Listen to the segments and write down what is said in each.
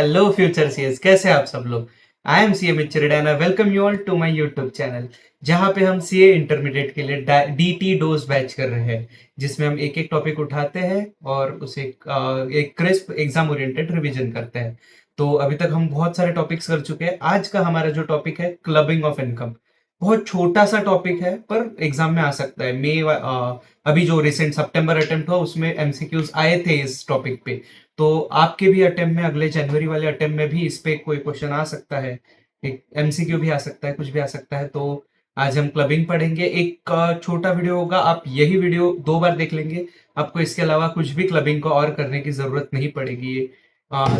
Hello future CS, कैसे आप सब लोग। आई एम सीए मिच्चर and I welcome you all to my YouTube channel, जहां पे हम सीए इंटरमीडिएट के लिए डीटी डोज बैच कर रहे हैं, जिसमें हम एक एक टॉपिक उठाते हैं और उसे एक क्रिस्प एग्जाम ओरिएंटेड रिवीजन करते हैं। तो अभी तक हम बहुत सारे टॉपिक्स कर चुके हैं। आज का हमारा जो टॉपिक है क्लबिंग ऑफ इनकम, बहुत छोटा सा टॉपिक है पर एग्जाम में आ सकता है। अभी जो रिसेंट सितंबर अटेम्प्ट हुआ उसमें एमसीक्यूज आए थे इस टॉपिक पे। तो आपके भी अटेम्प्ट में, अगले जनवरी वाले अटेम्प्ट में भी इस पे कोई क्वेश्चन आ सकता है, एक एमसीक्यू भी आ सकता है, कुछ भी आ सकता है। तो आज हम क्लबिंग पढ़ेंगे। एक छोटा वीडियो होगा, आप यही वीडियो 2 बार देख लेंगे। आपको इसके अलावा कुछ भी क्लबिंग को और करने की जरूरत नहीं पड़ेगी। ये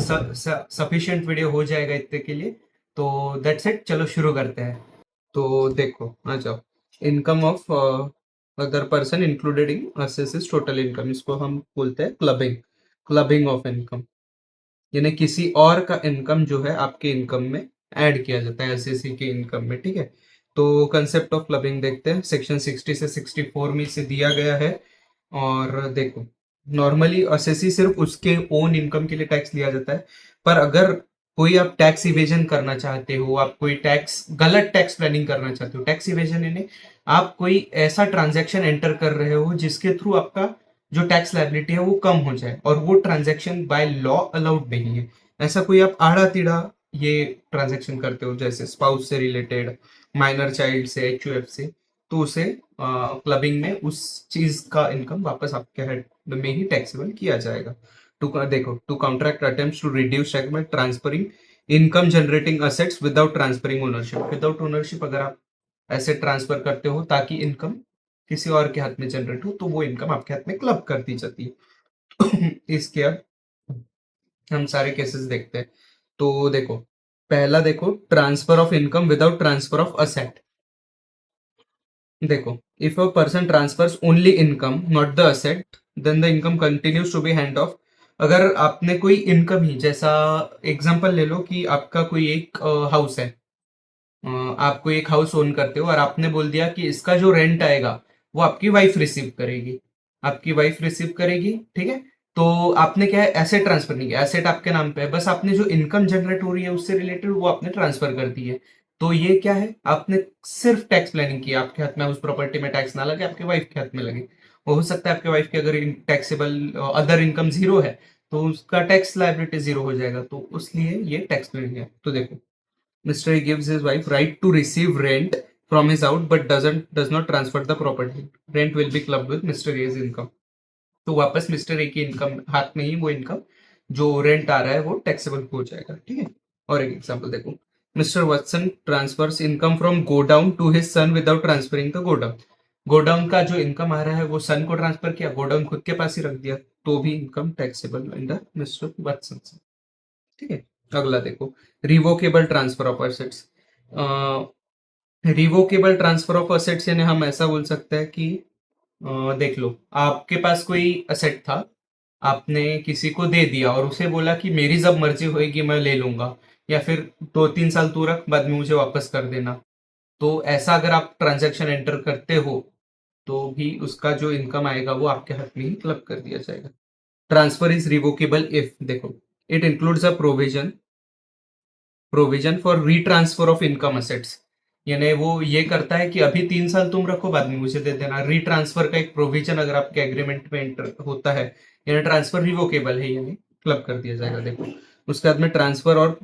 सफिशिएंट वीडियो हो जाएगा इतने के लिए। तो दैट्स इट, चलो शुरू करते हैं। तो देखो, आ जाओ। Income of other person included in assessee's total income, इसको हम बोलते हैं क्लबिंग। क्लबिंग ऑफ इनकम यानी किसी और का इनकम जो है आपके इनकम में ऐड किया जाता है एसएससी के इनकम में, ठीक है। तो कंसेप्ट ऑफ क्लबिंग देखते हैं। सेक्शन 60 से 64 में इसे दिया गया है। और देखो, नॉर्मली एसएससी सिर्फ उसके ओन इनकम के लिए टैक्स लिया जाता है, पर अगर कोई आप टैक्स इवेजन करना चाहते हो, आप कोई टैक्स गलत टैक्स प्लानिंग करना चाहते हो, टैक्स इवेजन यानी आप कोई ऐसा ट्रांजैक्शन एंटर कर रहे हो जिसके थ्रू आपका जो टैक्स लायबिलिटी है वो कम हो जाए, और वो ट्रांजैक्शन बाय लॉ अलाउड नहीं है। ऐसा कोई आप आड़ा टीड़ा ये ट्रांजैक्शन करते हो, जैसे स्पाउस से रिलेटेड, माइनर चाइल्ड से, एचयूएफ से, तो उसे क्लबिंग में उस चीज का इनकम वापस आपके हेड में ही टैक्सेबल किया जाएगा। देखो, to contract attempts to reduce tax by transferring income generating assets without transferring ownership. Without ownership अगर आप ऐसे ट्रांसफर करते हो ताकि इनकम किसी और के हाथ में जनरेट हो, तो वो इनकम आपके हाथ में क्लब कर दी जाती है। इसके अब हम सारे केसेस देखते हैं। तो देखो, पहला देखो, transfer of income without transfer of asset. देखो, if a person transfers only income not the asset, then the income continues to be hand off. अगर आपने कोई इनकम ही, जैसा एग्जांपल ले लो कि आपका कोई एक हाउस है, आप कोई एक हाउस ओन करते हो और आपने बोल दिया कि इसका जो रेंट आएगा वो आपकी वाइफ रिसीव करेगी, आपकी वाइफ रिसीव करेगी, ठीक है। तो आपने क्या है, एसेट ट्रांसफर नहीं किया, एसेट आपके नाम पे है, बस आपने जो इनकम जनरेट हो रही है उससे रिलेटेड वो आपने ट्रांसफर कर दी है। तो ये क्या है, आपने सिर्फ टैक्स प्लानिंग की, आपके हाथ में उस प्रॉपर्टी में टैक्स ना लगे, आपके वाइफ के हाथ में लगे। हो सकता है आपके वाइफ की अगर टैक्सेबल अदर इनकम जीरो है तो उसका टैक्स लायबिलिटी जीरो हो जाएगा, तो उसलिए ये टैक्स प्लानिंग है। तो देखो, Mr. A gives his wife right to receive rent from his house but does not transfer the property. Rent will be clubbed with Mr. A's income. तो वापस mister A की इनकम हाथ में ही वो income जो रेंट आ रहा है वो टैक्सेबल हो जाएगा, ठीक है। और एक एग्जांपल देखो, mister Watson transfers income from godown to his son without transferring the godown. Godown का जो इनकम आ रहा है वो सन को ट्रांसफर किया, गोडाउन खुद के पास ही रख दिया, तो भी इनकम टैक्सेबल अंडर मिस्टर वत्सन, ठीक है। अगला देखो, revocable transfer of assets. Revocable transfer of assets यानी हम ऐसा बोल सकते हैं कि देख लो, आपके पास कोई असेट था, आपने किसी को दे दिया और उसे बोला कि मेरी जब मर्जी होगी मैं ले लूंगा, या फिर 2-3 साल तू रख, बाद में मुझे वापस कर देना। तो ऐसा अगर आप ट्रांजैक्शन एंटर करते हो तो भी उसका जो इनकम आएगा वो आपके हाथ में ही क्लब कर दिया जाएगा। ट्रांसफर इज रिवोकेबल इफ, देखो, it includes a provision for retransfer of income assets. यानी वो ये करता है कि अभी 3 साल तुम रखो, बाद में मुझे दे देना। रीट्रांसफर का एक प्रोविजन अगर आपके एग्रीमेंट में एंटर होता है, यानी ट्रांसफर रिवोकेबल है, यानी क्लब कर दिया जाएगा। देखो, उसके बाद में ट्रांसफर और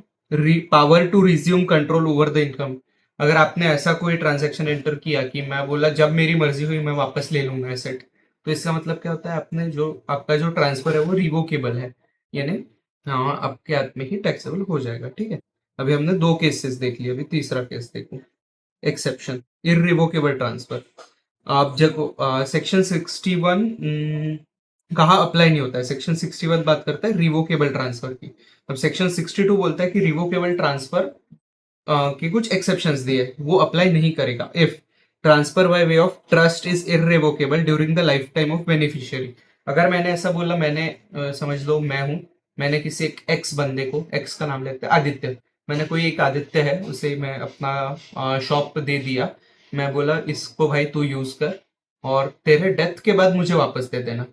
power to resume control over the income. अगर आपने ऐसा कोई ट्रांजेक्शन एंटर किया कि मैं बोला जब मेरी मर्जी हुई मैं वापस ले लूंगा एसेट, तो इसका मतलब क्या होता है, आपने जो आपका जो ट्रांसफर है वो रिवोकेबल है, यानी हाँ आपके हाथ में ही टैक्सेबल हो जाएगा, ठीक है। अभी हमने 2 केसेस देख लिए, अभी तीसरा केस देखो, एक्सेप्शन, इररिवोकेबल ट्रांसफर। आप देखो, सेक्शन 61 कहाँ अप्लाई नहीं होता है, सेक्शन 61 बात करता है रिवोकेबल ट्रांसफर की। अब सेक्शन 62 बोलता है कि रिवोकेबल ट्रांसफर के कुछ एक्सेप्शंस दिए, वो अप्लाई नहीं करेगा if transfer by way of trust is irrevocable during the life time of beneficiary. अगर मैंने ऐसा बोला, मैंने समझ लो मैं हूं, मैंने किसी एक एक्स बंदे को, एक्स का नाम लेते हैं आदित्य, मैंने कोई एक आदित्य है उसे मैं अपना शॉप दे दिया, मैं बोला इसको भाई तू यूज कर और तेरे डेथ के बाद मुझे वापस दे देना,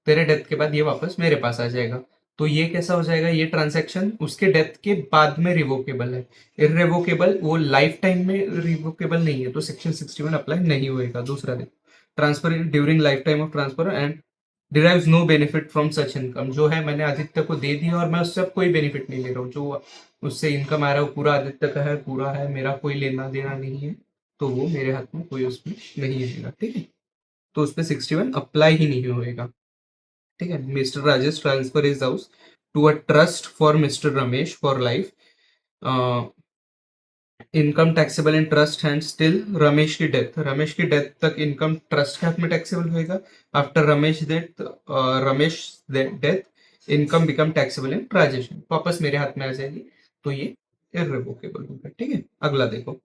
तेरे डेथ के बाद ये वापस मेरे पास आ जाएगा। तो ये कैसा हो जाएगा, ये ट्रांजैक्शन उसके डेथ के बाद में रिवोकेबल है। इररिवोकेबल वो लाइफ टाइम में रिवोकेबल नहीं है, तो सेक्शन 61 अप्लाई नहीं होएगा। दूसरा देखो, transfer during life time of transfer and derives no benefit from such income. जो है मैंने आदित्य को दे दिया और मैं उससे अब कोई बेनिफिट नहीं ले रहा हूँ। जो उससे इनकम आ रहा है वो पूरा आदित्य का है, पूरा है, मेरा कोई लेना देना नहीं है, तो वो मेरे हाथ में कोई उसमें नहीं आएगा। ठीक है, तो उस पर 61 अप्लाई ही नहीं होएगा। ठीक है, mister Rajesh transfer is house to a trust for mister Ramesh for life, income taxable in trust and still Ramesh की डेथ तक इनकम ट्रस्ट के हाथ में टैक्सेबल होएगा। After Ramesh death income become taxable in Rajesh, वापस मेरे हाथ में आ जाएगी, तो ये इररिवोकेबल होगा। ठीक है, अगला देखो,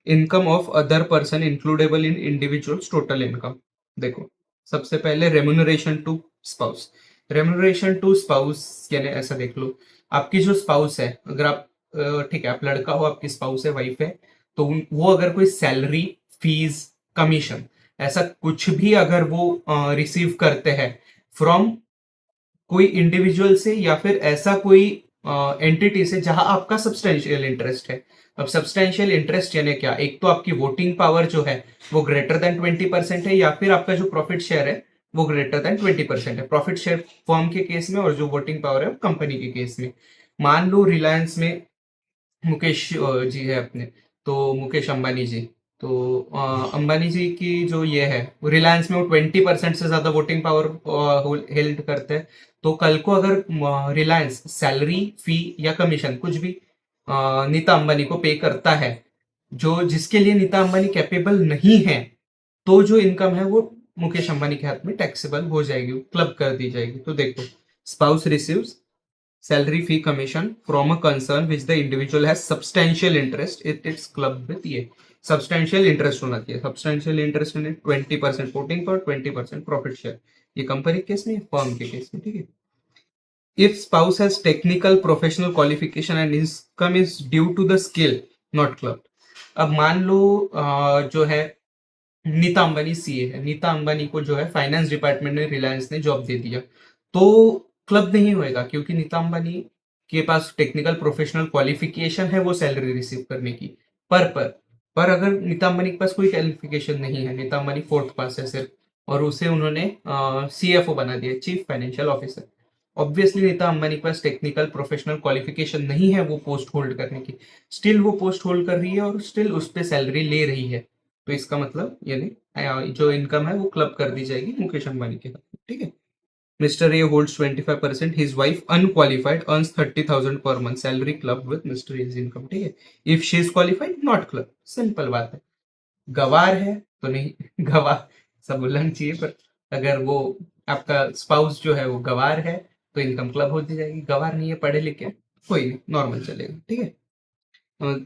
income of other person includable in individuals total income. देखो, सबसे पहले remuneration to spouse. Remuneration to spouse यानी ऐसा देख लो, आपकी जो स्पाउस है, अगर आप ठीक है, आप लड़का हो, आपकी स्पाउस है, वाइफ है, तो वो अगर कोई सैलरी, फीस, कमीशन, ऐसा कुछ भी अगर वो रिसीव करते हैं फ्रॉम कोई इंडिविजुअल से या फिर ऐसा कोई एंटिटी से जहां आपका सब्सटेंशियल इंटरेस्ट है। अब सब्सटेंशियल इंटरेस्ट यानी क्या, एक तो आपकी वोटिंग पावर जो है वो ग्रेटर देन 20% है, या फिर आपका जो प्रॉफिट शेयर है वो ग्रेटर देन 20% है। प्रॉफिट शेयर फर्म के केस में और जो वोटिंग पावर है वो कंपनी के केस में। मान लो रिलायंस में मुकेश जी है अपने, तो मुकेश अंबानी जी, तो अंबानी जी की जो ये है, रिलायंस में वो 20% से ज्यादा वोटिंग पावर हेल्ड करते हैं। तो कल को अगर रिलायंस सैलरी, फी या कमीशन कुछ भी नीता अंबानी को पे करता है, जो जिसके लिए नीता अंबानी कैपेबल नहीं है, तो जो इनकम है वो मुकेश अंबानी के हाथ में टैक्सेबल हो जाएगी, क्लब कर दी जाएगी। तो देखो, spouse receives salary, fee, commission from a concern which the individual has substantial interest, it's clubbed with ये substantial interest होना चाहिए। substantial interest में 20% वोटिंग पर, 20% प्रॉफिट शेयर, ये कंपनी के केस में, फर्म के केस में। ठीक है, if spouse has technical professional qualification and income is due to the skill not clubbed। अब मान लो जो है नीता अंबानी सीए है, नीता अंबानी को जो है फाइनेंस डिपार्टमेंट में रिलायंस ने जॉब दे दिया, तो क्लब नहीं होएगा, क्योंकि नीता अंबानी के पास टेक्निकल प्रोफेशनल क्वालिफिकेशन है वो सैलरी रिसीव करने की। पर अगर नीता अंबानी के पास कोई क्वालिफिकेशन नहीं है, नीता अंबानी फोर्थ पास है सिर्फ, और उसे उन्होंने सीएफओ बना दिया, chief financial officer. Obviously Nita Ambani के पास टेक्निकल प्रोफेशनल क्वालिफिकेशन नहीं है वो पोस्ट होल्ड करने की, स्टिल वो पोस्ट होल्ड कर रही है और स्टिल उस पर सैलरी ले रही है। तो इसका मतलब यानी जो इनकम है वो क्लब कर दी जाएगी मुकेश अंबानी के हाथ में। ठीक है, mister A holds 25%, his wife unqualified earns 30,000 per month, salary club with mister A's income. ठीक है, if she is qualified not club, simple बात है। गवार है तो नहीं, गवार सब बोलना चाहिए, पर अगर वो आपका स्पाउस जो है वो गवार है तो इनकम क्लब हो जाएगी। गवार नहीं है, पढ़े लिखे, कोई नहीं, नॉर्मल चलेगा। ठीक है,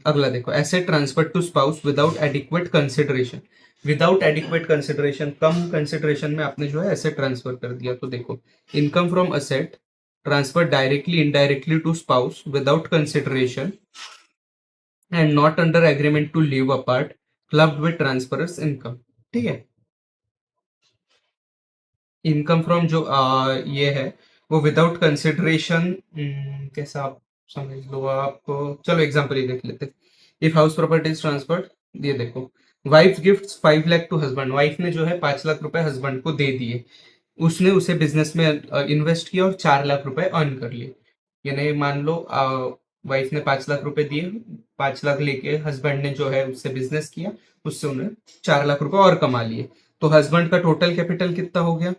अगला देखो, asset transfer to spouse without adequate consideration. Without adequate consideration, कम कंसिडरेशन में आपने जो है एसेट ट्रांसफर कर दिया। तो देखो, income from asset transfer directly indirectly to spouse without consideration and not under agreement to live apart, clubbed with transferor's income. ठीक है, इनकम फ्रॉम जो ये है वो विदाउट कंसिडरेशन, कैसा आप समझ लो आप, चलो एग्जांपल ये देख लेते। If house property is transferred, ये देखो, wife gifts 5 lakh to husband, wife ने जो है 5 लाख रुपए हस्बैंड को दे दिए, उसने उसे बिजनेस में इन्वेस्ट किया और 4 लाख रुपए अर्न कर लिए। यानी मान लो वाइफ ने 5 लाख रुपए दिए, 5 लाख लेके हस्बैंड ने जो है उससे बिजनेस किया, उससे उन्हें 4 लाख रुपए और कमा लिए। तो हस्बैंड का टोटल कैपिटल कितना हो गया,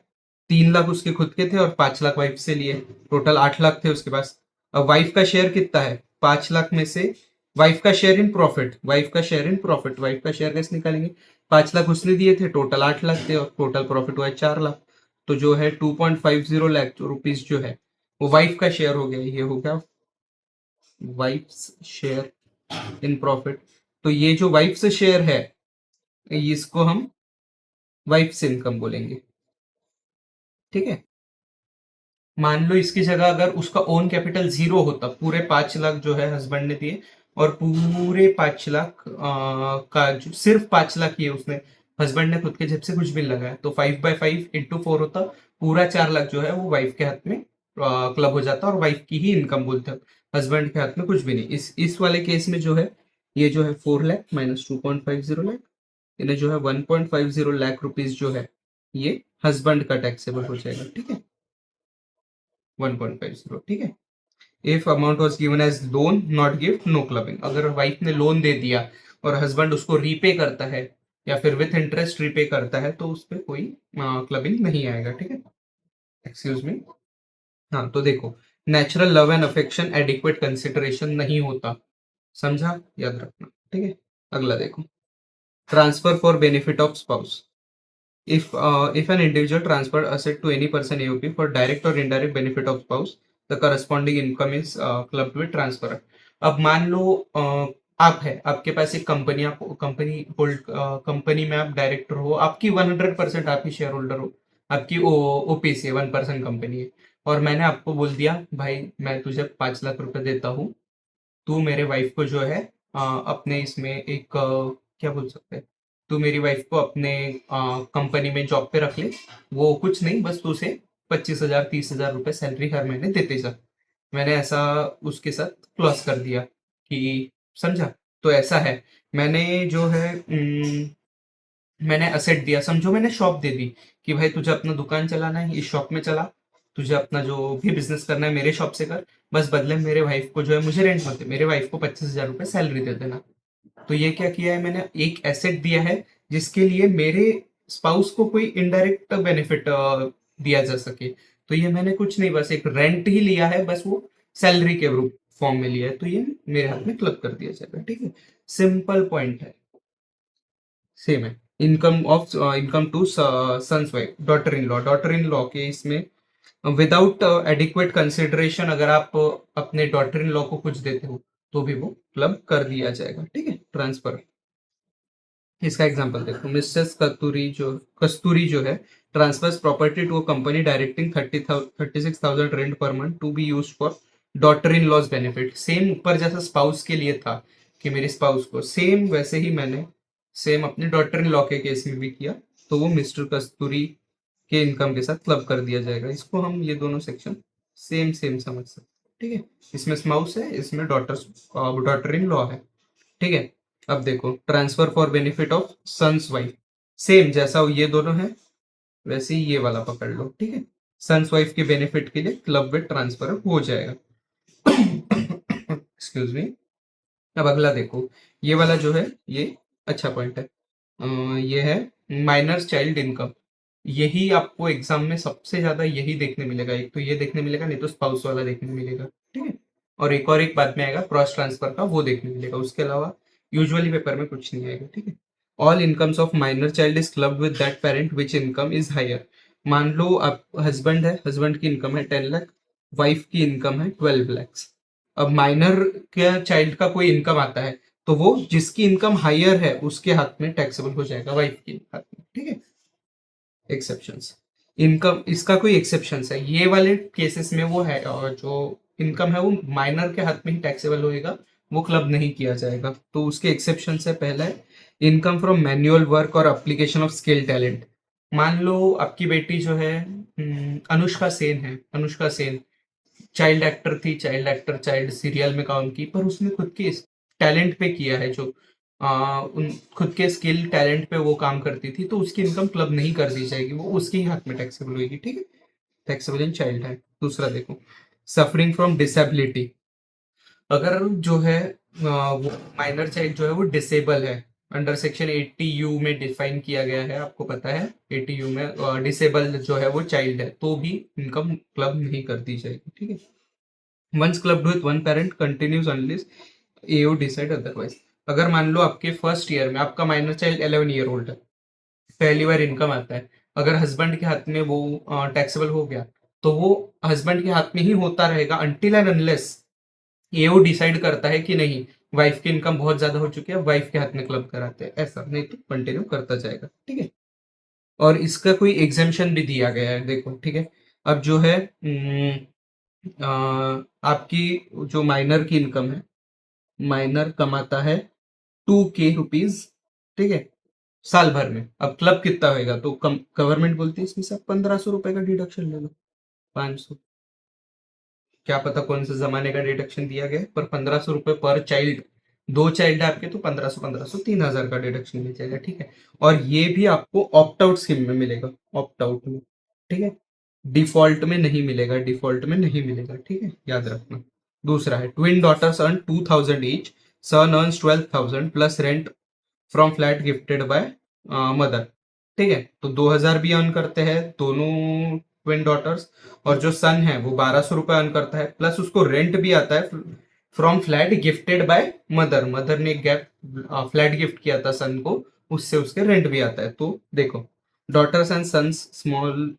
3 लाख उसके खुद के थे और 5 लाख वाइफ से लिए, टोटल 8 लाख थे उसके पास। अब वाइफ का शेयर कितना है, 5 लाख में से वाइफ का शेयर इन प्रॉफिट, वाइफ का शेयर इन प्रॉफिट, वाइफ का शेयर कैसे निकालेंगे, 5 लाख उसने दिए थे, टोटल 8 लाख थे और टोटल प्रॉफिट हुआ है 4 लाख। तो जो है 2.50 लाख रुपीज जो है वो वाइफ का शेयर हो गया, ये हो गया वाइफ शेयर इन प्रॉफिट। तो ये जो वाइफ से शेयर है इसको हम वाइफ से इनकम बोलेंगे। ठीक है, मान लो इसकी जगह अगर उसका ओन कैपिटल 0 होता, पूरे 5 लाख जो है हस्बैंड ने दिए और पूरे 5 लाख का सिर्फ 5 लाख ये उसने हस्बैंड ने खुद के जेब से कुछ भी लगाया, तो 5/5 × 4 होता, पूरा 4 लाख जो है वो वाइफ के हाथ में क्लब हो जाता है और वाइफ की ही इनकम बोलते हैं, हस्बैंड के हाथ में कुछ भी नहीं। इस वाले केस में जो है, ये जो है 4 लाख माइनस 2.50 लाख, इन्हें जो है 1.50 लाख रुपीज जो है, ये हस्बैंड का टैक्सेबल हो जाएगा। ठीक है, 1.50, ठीक है। If amount was given as loan not gift, no clubbing. अगर वाइफ ने लोन दे दिया और हस्बैंड उसको रीपे करता है या फिर विथ इंटरेस्ट रीपे करता है, तो उस पर कोई क्लबिंग नहीं आएगा। ठीक है, एक्सक्यूज मी। हाँ, तो देखो, natural love and affection adequate consideration नहीं होता, समझा, याद रखना। ठीक है, अगला देखो, transfer for benefit of spouse. If an individual transferred asset to any person AOP for direct or indirect benefit of spouse, the corresponding income is clubbed with transfer. अब मान लो आप है, आपके पास एक कंपनी, आप कंपनी होल्ड, कंपनी में आप डायरेक्टर हो, आपकी 100% आप ही शेयर होल्डर हो, आपकी ओपीसी 1% कंपनी है, और मैंने आपको बोल दिया भाई मैं तुझे 5 लाख रुपए देता हूँ, तू मेरे वाइफ को जो है अपने इसमें एक क्या बोल सकते हैं, तू मेरी वाइफ को अपने कंपनी में जॉब पे रख ले, वो कुछ नहीं, बस तू उसे 25,000 30,000 रुपए सैलरी हर महीने देते जा। मैंने ऐसा उसके साथ क्लॉज कर दिया कि, समझा, तो ऐसा है। मैंने जो है मैंने असेट दिया, समझो मैंने शॉप दे दी कि भाई तुझे अपना दुकान चलाना है, इस शॉप में चला, तुझे अपना जो भी बिजनेस करना है मेरे शॉप से कर, बस बदले में मेरे वाइफ को जो है, मुझे रेंट मत दे, मेरे वाइफ को 25,000 रुपए सैलरी दे देना। तो ये क्या किया है, मैंने एक एसेट दिया है जिसके लिए मेरे स्पाउस को कोई इनडायरेक्ट बेनिफिट दिया जा सके। तो ये मैंने कुछ नहीं, बस एक रेंट ही लिया है, बस वो सैलरी के रूप फॉर्म में लिया है, तो ये मेरे हाथ में क्लब कर दिया जाएगा। ठीक है, सिंपल पॉइंट है, सेम है। Income to son's wife, daughter in law के इसमें विदाउट एडिक्वेट कंसिडरेशन अगर आप अपने डॉटर इन लॉ को कुछ देते हो, तो भी वो क्लब कर दिया जाएगा। ठीक है, ट्रांसफर। इसका एग्जांपल देखो, मिसेस कस्तूरी जो है transfers property to a company directing 36,000 rent per month to be used for daughter in law's benefit. Same ऊपर जैसा स्पाउस के लिए था कि मेरे स्पाउस को, सेम वैसे ही मैंने सेम अपने डॉटर इन लॉ के केस में भी किया, तो वो मिस्टर कस्तूरी के इनकम के साथ क्लब कर दिया जाएगा। इसको हम ये दोनों सेक्शन सेम सेम समझ सकते हैं। ठीक है, इसमें स्पाउस है, इसमें डॉटर इन लॉ है। ठीक है, अब देखो, transfer for benefit of son's wife, same जैसा ये दोनों है वैसे ही ये वाला पकड़ लो। ठीक है, सन्स वाइफ के बेनिफिट के लिए क्लब विद ट्रांसफर हो जाएगा। Excuse me. अब अगला देखो, ये वाला जो है ये अच्छा पॉइंट है। ये है माइनर चाइल्ड इनकम। यही आपको एग्जाम में सबसे ज्यादा यही देखने मिलेगा, एक तो ये देखने मिलेगा, नहीं तो स्पाउस वाला देखने मिलेगा। ठीक है, और एक बाद में आएगा क्रॉस ट्रांसफर का, वो देखने मिलेगा, उसके अलावा यूजुअली पेपर में कुछ नहीं आएगा। ठीक है, all incomes of minor child is club with that parent which income is higher. मान लो आप हस्बैंड है, हस्बैंड की इनकम है 10 लाख, वाइफ की इनकम है 12 लैक्स। अब माइनर के चाइल्ड का कोई इनकम आता है, तो वो जिसकी इनकम हायर है उसके हाथ में टैक्सेबल हो जाएगा, वाइफ के हाथ में। ठीक है, एक्सेप्शंस, इनकम इसका कोई एक्सेप्शंस है, ये वाले केसेस में वो है, और जो इनकम है वो माइनर के हाथ में ही टैक्सेबल होएगा, वो क्लब नहीं किया जाएगा। तो उसके एक्सेप्शन है, पहला है इनकम फ्रॉम मैनुअल वर्क और एप्लीकेशन ऑफ स्किल टैलेंट। मान लो आपकी बेटी जो है अनुष्का सेन है, अनुष्का सेन चाइल्ड एक्टर थी, चाइल्ड सीरियल में काम की, पर उसने खुद के टैलेंट पे किया है, जो उन खुद के स्किल टैलेंट पे वो काम करती थी, तो उसकी इनकम क्लब नहीं कर दी जाएगी, वो उसके ही हाथ में टैक्सेबल होगी। ठीक है, टैक्सेबल इन चाइल्ड है। दूसरा देखो, सफरिंग फ्रॉम डिसेबिलिटी। अगर जो है वो माइनर चाइल्ड जो है वो डिसेबल है, अंडर सेक्शन 80U में डिफाइन किया गया है, आपको पता है 80U में डिसेबल जो है वो चाइल्ड है, तो भी इनकम क्लब नहीं कर दी जाएगी। ठीक है, once clubbed with one parent continues unless AO decide otherwise. अगर मान लो आपके फर्स्ट ईयर में आपका माइनर चाइल्ड 11 ईयर ओल्ड है, पहली बार इनकम आता है, अगर हस्बैंड के हाथ में वो टैक्सेबल हो गया, तो वो हस्बैंड के हाथ में ही होता रहेगा until and unless AO decide करता है कि नहीं, वाइफ की इनकम बहुत ज्यादा हो चुकी है, वाइफ के हाथ में क्लब कराते हैं, ऐसा नहीं तो कंटिन्यू करता जाएगा। ठीक है, और इसका कोई एग्जामेशन भी दिया गया है, देखो। ठीक है, अब जो है आपकी जो माइनर की इनकम है, माइनर कमाता है 2K रुपीज, ठीक है, साल भर में। अब क्लब कितना होएगा, तो गवर्नमेंट बोलती है इसमें से 1,500 रुपए का डिडक्शन ले लो, 500। क्या पता कौन से जमाने का डिडक्शन दिया गया है, पर 1500 रुपये पर चाइल्ड, 2 चाइल्ड है आपके तो 1500 3000 का डिडक्शन मिल जाएगा, ठीक है। और ये भी आपको ऑप्ट आउट स्कीम में मिलेगा, ऑप्ट आउट में, ठीक है। डिफॉल्ट में नहीं मिलेगा, डिफॉल्ट में नहीं मिलेगा, ठीक है, याद रखना। दूसरा है twin daughters earn 2000 each, son earns 12,000 plus rent from flat gifted by mother, ठीक है। तो 2000 भी अर्न करते हैं दोनों ट्विन डॉटर्स, और जो सन है वो 1200 रुपये अर्न करता है, प्लस उसको रेंट भी आता है from flat gifted by mother, mother ने गैप फ्लैट गिफ्ट किया था सन को, उससे उसके रेंट भी आता है। तो देखो, daughters and sons small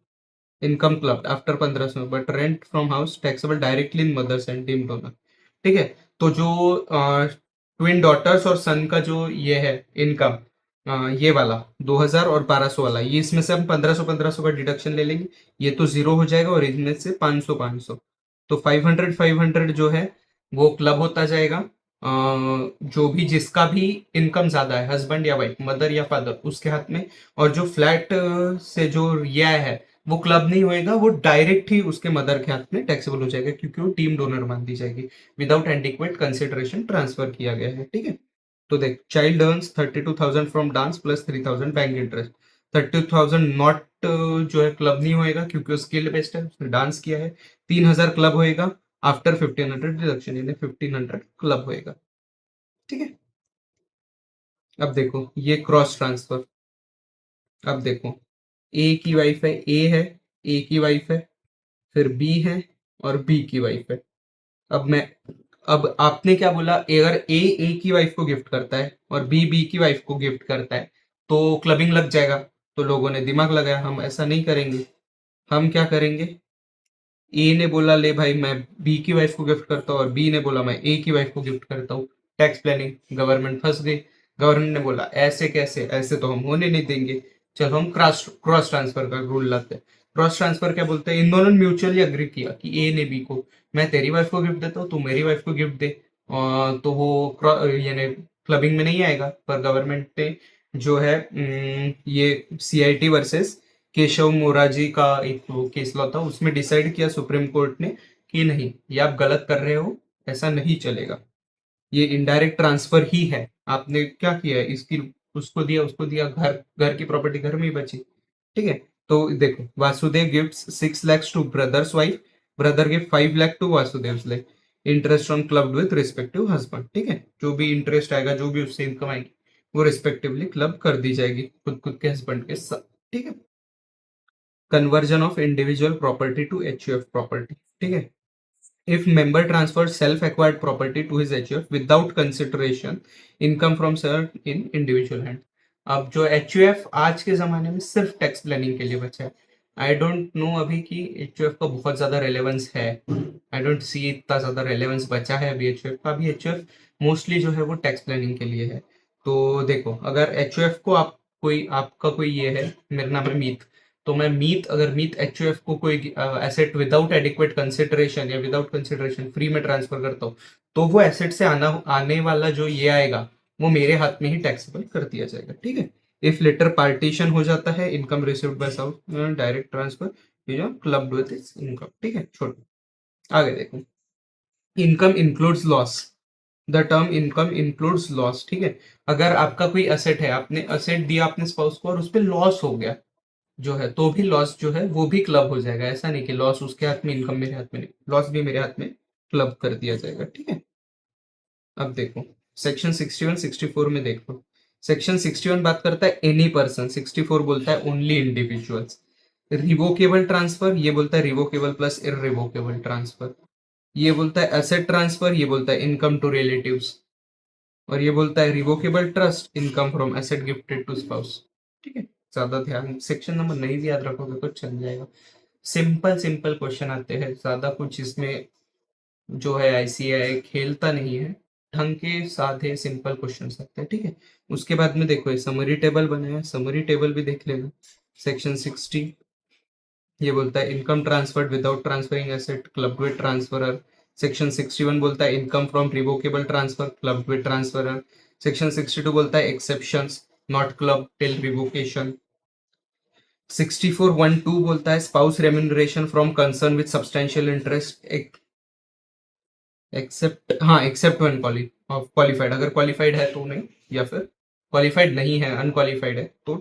income club after 1500, but rent from house taxable directly in mother's and deemed donor, ठीक है। तो जो ट्विन डॉटर्स और सन का जो ये है इनकम, ये वाला 2000 और 1200 वाला, ये इसमें से हम 1500 का डिडक्शन ले लेंगे, ये तो जीरो हो जाएगा, और इनमें से 500 तो 500 जो है वो क्लब होता जाएगा। जो भी जिसका भी इनकम ज्यादा है, हस्बैंड या वाइफ, मदर या फादर, उसके हाथ में। और जो फ्लैट से जो ये आया है वो क्लब नहीं होएगा, वो डायरेक्ट ही उसके मदर के हाथ में टैक्सेबल हो जाएगा, क्योंकि वो टीम डोनर मान दी जाएगी, विदाउट एडिक्वेट कंसिडरेशन ट्रांसफर किया गया है, ठीक है। तो देख, child earns 32,000 from dance plus 3000 bank interest, 32,000 not जो है क्लब नहीं होएगा, क्योंकि वो स्किल बेस्ड है, उसने डांस किया है। 3000 क्लब होएगा आफ्टर 1500 डिडक्शन, यानी 1500 क्लब होएगा, ठीक है। अब देखो ये क्रॉस ट्रांसफर, अब देखो, ए की वाइफ है, ए की वाइफ है, फिर बी है, और बी की वाइफ है। अब मैं, अब आपने क्या बोला, अगर ए की वाइफ को गिफ्ट करता है और बी की वाइफ को गिफ्ट करता है तो क्लबिंग लग जाएगा। तो लोगों ने दिमाग लगाया, हम ऐसा नहीं करेंगे। हम क्या करेंगे, ए ने बोला ले भाई मैं बी की वाइफ को गिफ्ट करता हूँ, और बी ने बोला मैं ए की वाइफ को गिफ्ट करता हूँ। टैक्स प्लानिंग, गवर्नमेंट फंस गई। गवर्नमेंट ने बोला ऐसे कैसे, ऐसे तो हम होने नहीं देंगे, चलो हम क्रॉस क्रॉस ट्रांसफर का रूल लाते हैं। क्रॉस ट्रांसफर क्या बोलते हैं, इन दोनों ने म्यूचुअली अग्री किया कि ए ने बी को, मैं तेरी वाइफ को गिफ्ट देता हूँ, तू मेरी वाइफ को गिफ्ट दे। तो वो यानी क्लबिंग में नहीं आएगा। पर गवर्नमेंट ने जो है ये सीआईटी वर्सेस केशव मोराजी का एक केस लॉ था, उसमें डिसाइड किया सुप्रीम कोर्ट ने कि नहीं, ये आप गलत कर रहे हो, ऐसा नहीं चलेगा, ये इनडायरेक्ट ट्रांसफर ही है। आपने क्या किया है, इसकी उसको दिया, उसको दिया, घर घर की प्रॉपर्टी घर में ही बची, ठीक है। तो देखो, Vasudev gift 6 lakhs to brother's wife, brother gift 5 lakh to Vasudev life, interest on club with respective husband, ठीक है। जो भी इंटरेस्ट आएगा, जो भी उससे इनकम आएगी, वो रिस्पेक्टिवली क्लब कर दी जाएगी खुद खुद के हस्बैंड के साथ, ठीक है। Conversion of individual property to HUF property, ठीक है। If member transfers self-acquired property to his HUF without consideration, income from served in individual hand. अब जो HUF आज के जमाने में सिर्फ टैक्स प्लानिंग के लिए बचा है। आई डोंट नो अभी कि HUF का बहुत ज्यादा रेलेवेंस है, आई डोंट सी इतना ज्यादा रेलेवेंस बचा है अभी HUF का। अभी HUF मोस्टली जो है वो टैक्स प्लानिंग के लिए है। तो देखो, अगर HUF को आप कोई, आपका कोई ये है, मेरा नाम है मीत, तो मैं मीत, अगर मीत एचयूएफ को कोई एसेट विदाउट एडिक्वेट कंसिडरेशन या विदाउट कंसिडरेशन फ्री में ट्रांसफर करता हूँ, तो वो एसेट से आने वाला जो ये आएगा वो मेरे हाथ में ही टैक्सेबल कर दिया जाएगा, ठीक है। इफ लेटर पार्टीशन हो जाता है, income received by south direct transfer clubbed with its income, ठीक है। छोड़ो, आगे देखो, income includes loss, the term income includes loss, ठीक है। अगर आपका कोई असेट है, आपने असेट दिया अपने स्पाउस को और उस पर लॉस हो गया जो है, तो भी लॉस जो है वो भी क्लब हो जाएगा। ऐसा नहीं कि लॉस उसके हाथ में, इनकम मेरे हाथ में नहीं, लॉस भी मेरे हाथ में क्लब कर दिया जाएगा, ठीक है। अब देखो, सेक्शन 61 64 में देखो, सेक्शन 61 बात करता है एनी पर्सन, 64 बोलता है ओनली इंडिविजुअल्स। रिवोकेबल ट्रांसफर, ये बोलता है रिवोकेबल प्लस इरिवोकेबल ट्रांसफर। ये बोलता है एसेट ट्रांसफर, ये बोलता है इनकम टू रिलेटिव्स। और ये बोलता है revocable trust, income from asset gifted to spouse, ठीक है। ज्यादा ध्यान, सेक्शन नंबर नहीं भी याद रखोगे तो चल जाएगा। सिंपल सिंपल क्वेश्चन आते हैं, ज्यादा कुछ इसमें जो है आईसीएआई खेलता नहीं है, ढंग के साधे सिंपल क्वेश्चन आते हैं, ठीक है। उसके बाद में देखो, ये समरी टेबल बनाया, समरी टेबल भी देख लेना। सेक्शन 60 ये बोलता है income transferred without transferring asset, club with transferor. Section 61 बोलता है income from revocable transfer, club with transferor. Section 62 बोलता है exceptions, not club till revocation. 64(1)(2 बोलता है spouse remuneration from concern with substantial interest, except, हाँ एक्सेप्ट वन क्वालिफाइड, अगर qualified है तो नहीं, या फिर क्वालिफाइड नहीं है, अनक्वालिफाइड है तो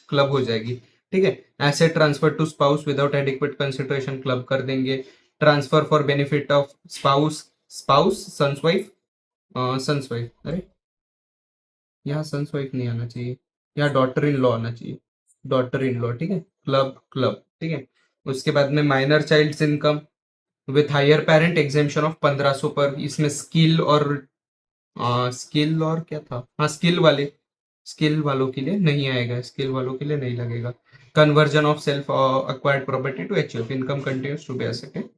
क्लब हो जाएगी। ठीक है। Asset transfer to spouse without adequate consideration, club कर देंगे। Transfer for benefit of spouse, spouse son's wife, son's wife, अरे यहाँ सन्स वाइफ नहीं आना चाहिए, यहाँ डॉटर इन लॉ आना चाहिए, डॉटर इन लॉ। ठीक है, क्लब क्लब। ठीक है। उसके बाद में minor child's income with higher parent exemption of 1500 पर, इसमें स्किल और स्किल और क्या था, हाँ स्किल वाले, स्किल वालों के लिए नहीं आएगा, स्किल वालों के लिए नहीं लगेगा। Conversion of self acquired property to HUF, income continues to be asset in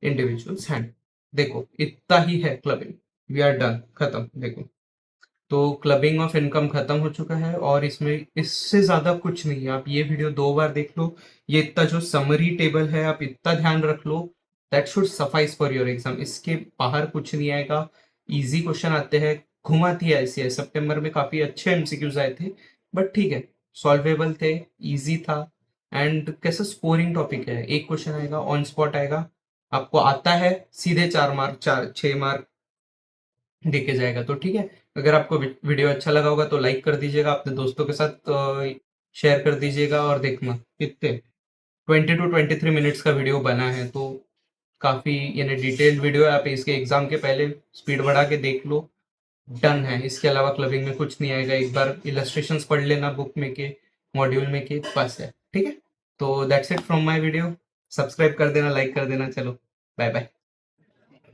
individual's hand. देखो इतना ही है क्लबिंग, वी आर डन, खत्म। देखो तो क्लबिंग ऑफ इनकम खत्म हो चुका है, और इसमें इससे ज्यादा कुछ नहीं है। आप ये वीडियो 2 बार देख लो, ये इतना जो समरी टेबल है आप इतना ध्यान रख लो, that should suffice for your exam. इसके बाहर कुछ नहीं आएगा। इजी क्वेश्चन आते हैं, घुमाती है ऐसी है। सितंबर में काफी अच्छे एमसीक्यूज आए थे, बट ठीक है, सॉल्वेबल थे, इजी था। एंड कैसे स्कोरिंग टॉपिक है, एक क्वेश्चन आएगा ऑन स्पॉट आएगा, आपको आता है सीधे 4 मार्क, 4 6 मार्क देके जाएगा। तो ठीक है, अगर आपको वीडियो अच्छा लगा होगा तो लाइक कर दीजिएगा, अपने दोस्तों के साथ शेयर कर दीजिएगा। और देखना कितने 20 to 23 मिनट्स का वीडियो बना है, तो काफ़ी यानी डिटेल्ड वीडियो है। आप इसके एग्जाम के पहले स्पीड बढ़ा के देख लो, डन है। इसके अलावा क्लबिंग में कुछ नहीं आएगा। एक बार इलस्ट्रेशंस पढ़ लेना बुक में के, मॉड्यूल में के, बस है। ठीक है, तो that's it from my video. Subscribe कर देना, लाइक कर देना। चलो बाय बाय।